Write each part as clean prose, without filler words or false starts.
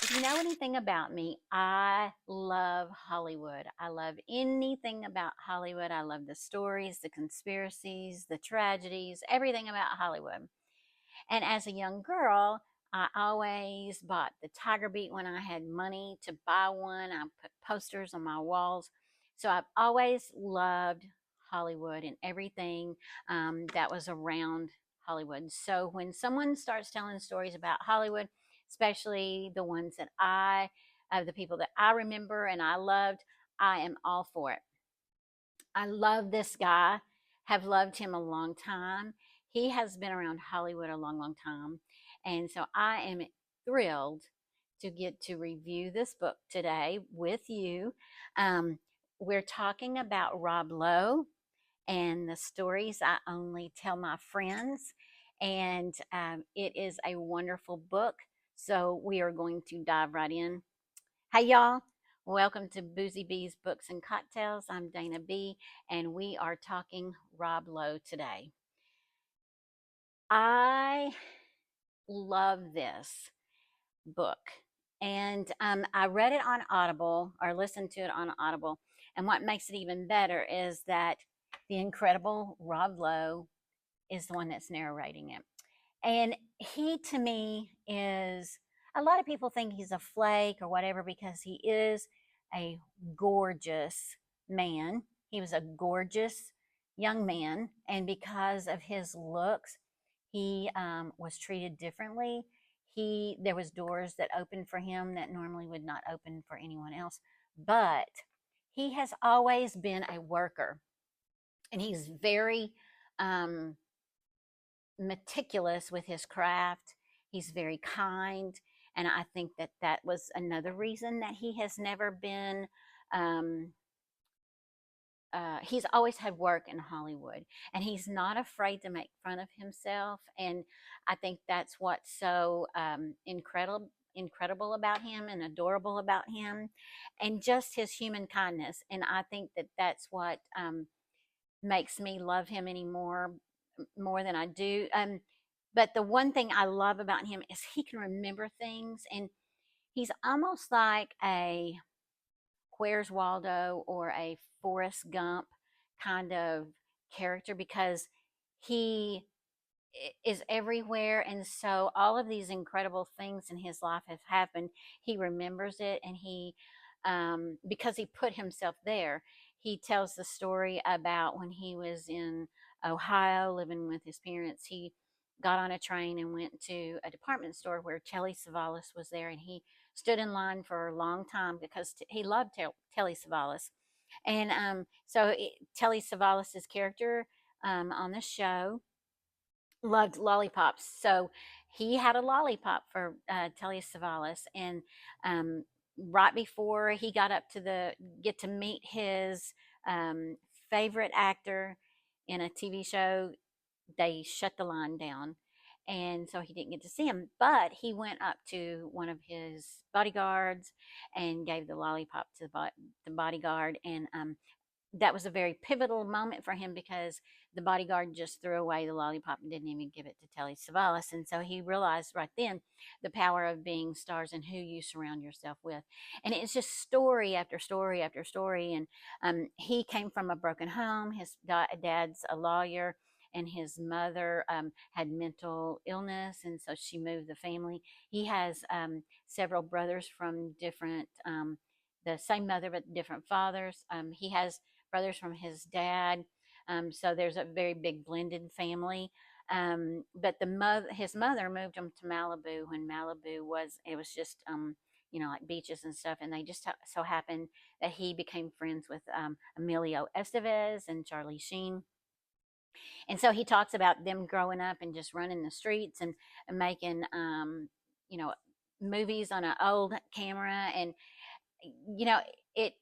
If you know anything about me, I love Hollywood. I love anything about Hollywood. I love the stories, the conspiracies, the tragedies, everything about Hollywood. And as a young girl, I always bought the Tiger Beat when I had money to buy one. I put posters on my walls. So I've always loved Hollywood and everything that was around Hollywood. So when someone starts telling stories about Hollywood, especially the ones that the people that I remember and I loved, I am all for it. I love this guy, have loved him a long time. He has been around Hollywood a long, long time. And so I am thrilled to get to review this book today with you. Um, we're talking about Rob Lowe and the stories I only tell my friends. And it is a wonderful book. So we are going to dive right in. Hey, y'all. Welcome to Boozy B's Books and Cocktails. I'm Dana B, and we are talking Rob Lowe today. I love this book, and I read it on Audible or listened to it on Audible. And what makes it even better is that the incredible Rob Lowe is the one that's narrating it. And he, to me, is a lot of people think he's a flake or whatever because he is a gorgeous man. He was a gorgeous young man. And because of his looks, he was treated differently. There was doors that opened for him that normally would not open for anyone else. But he has always been a worker, and he's very meticulous with his craft. He's very kind. And I think that that was another reason that he has never been, um, he's always had work in Hollywood, and he's not afraid to make fun of himself. And I think that's what's so incredible about him and adorable about him, and just his human kindness. And I think that that's what makes me love him anymore more than I do. But the one thing I love about him is he can remember things, and he's almost like a Where's Waldo or a Forrest Gump kind of character because he is everywhere. And so all of these incredible things in his life have happened. He remembers it, and because he put himself there, he tells the story about when he was in Ohio living with his parents. He got on a train and went to a department store where Telly Savalas was there, and he stood in line for a long time because he loved Telly Savalas. And Telly Savalas's character on the show loved lollipops. So he had a lollipop for Telly Savalas, and um, right before he got up to get to meet his favorite actor in a TV show, they shut the line down. And so he didn't get to see him, but he went up to one of his bodyguards and gave the lollipop to the bodyguard. And that was a very pivotal moment for him because the bodyguard just threw away the lollipop and didn't even give it to Telly Savalas. And so he realized right then the power of being stars and who you surround yourself with. And it's just story after story after story. And he came from a broken home. His dad's a lawyer, and his mother had mental illness, and so she moved the family. He has several brothers from the same mother but different fathers. He has brothers from his dad. So there's a very big blended family. But his mother moved him to Malibu when it was just, like beaches and stuff. And they just so happened that he became friends with Emilio Estevez and Charlie Sheen. And so he talks about them growing up and just running the streets and making, you know, movies on an old camera. And, you know, it,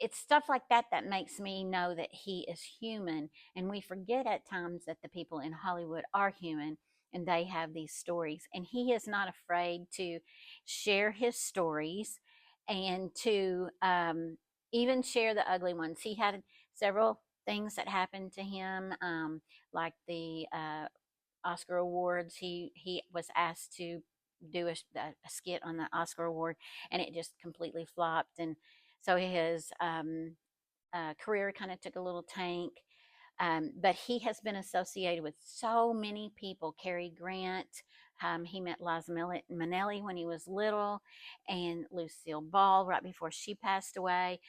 it's stuff like that that makes me know that he is human. And we forget at times that the people in Hollywood are human and they have these stories. And he is not afraid to share his stories and to even share the ugly ones. He had several things that happened to him, like the Oscar awards. He was asked to do a skit on the Oscar award, and it just completely flopped. And so his career kind of took a little tank. But he has been associated with so many people. Cary Grant, he met Liza Minnelli when he was little, and Lucille Ball right before she passed away.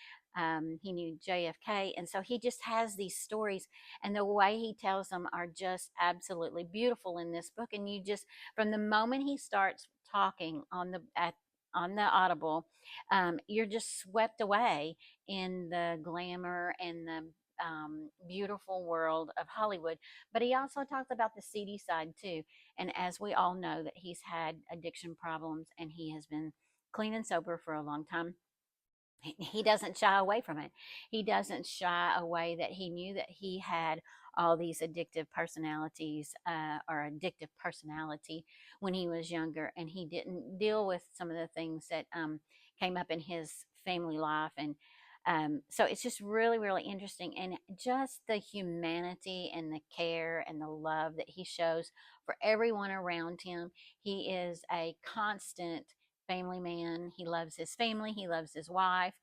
He knew JFK, and so he just has these stories, and the way he tells them are just absolutely beautiful in this book. And you just, from the moment he starts talking on the Audible, you're just swept away in the glamour and the beautiful world of Hollywood. But he also talks about the seedy side too. And as we all know, that he's had addiction problems and he has been clean and sober for a long time. He doesn't shy away from it. He doesn't shy away that he knew that he had all these addictive personalities or addictive personality when he was younger, and he didn't deal with some of the things that came up in his family life. And so it's just really, really interesting. And just the humanity and the care and the love that he shows for everyone around him. He is a constant family man. He loves his family, he loves his wife.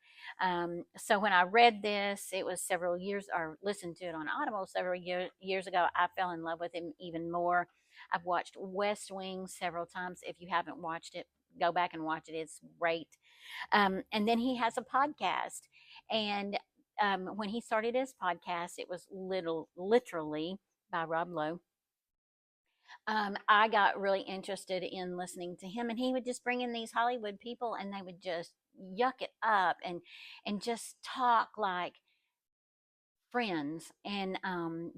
So when I read this, it was several years, or listened to it on Audible several years ago, I fell in love with him even more. I've watched West Wing several times. If you haven't watched it, go back and watch it. It's great. And then he has a podcast. And when he started his podcast, it was literally by Rob Lowe. I got really interested in listening to him, and he would just bring in these Hollywood people, and they would just yuck it up and just talk like friends. And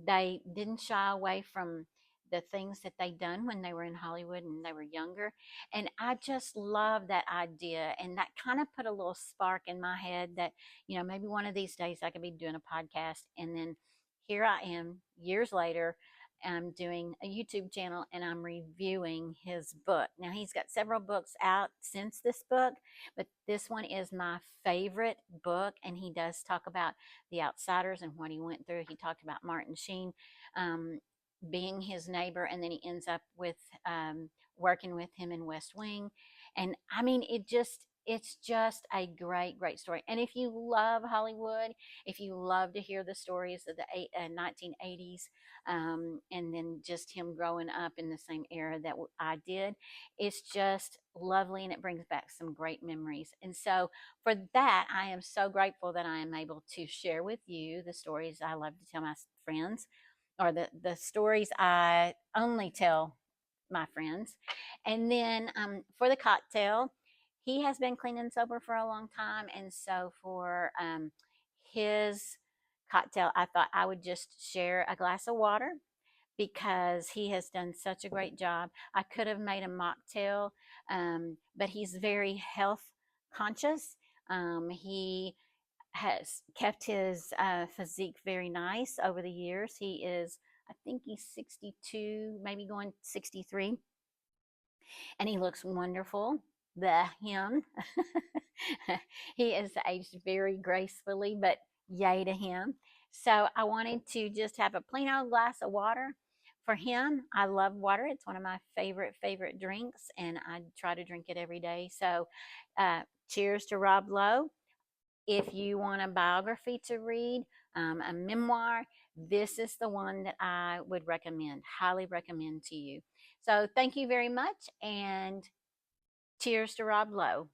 they didn't shy away from the things that they'd done when they were in Hollywood and they were younger. And I just love that idea. And that kind of put a little spark in my head that, maybe one of these days I could be doing a podcast. And then here I am years later. I'm doing a YouTube channel and I'm reviewing his book. Now, he's got several books out since this book, but this one is my favorite book. And he does talk about the outsiders and what he went through. He talked about Martin Sheen being his neighbor, and then he ends up with working with him in West Wing. And I mean, it's just a great, great story. And if you love Hollywood, if you love to hear the stories of the 1980s, and then just him growing up in the same era that I did, it's just lovely, and it brings back some great memories. And so for that, I am so grateful that I am able to share with you the stories I love to tell my friends, or the stories I only tell my friends. And then for the cocktail, he has been clean and sober for a long time. And so for his cocktail, I thought I would just share a glass of water because he has done such a great job. I could have made a mocktail, but he's very health conscious. He has kept his physique very nice over the years. He is, I think he's 62, maybe going 63, and he looks wonderful. The him, he is aged very gracefully, but yay to him. So I wanted to just have a plain old glass of water for him. I love water. It's one of my favorite drinks, and I try to drink it every day. So cheers to Rob Lowe. If you want a biography to read, a memoir, this is the one that I would recommend, highly recommend to you. So thank you very much, and cheers to Rob Lowe.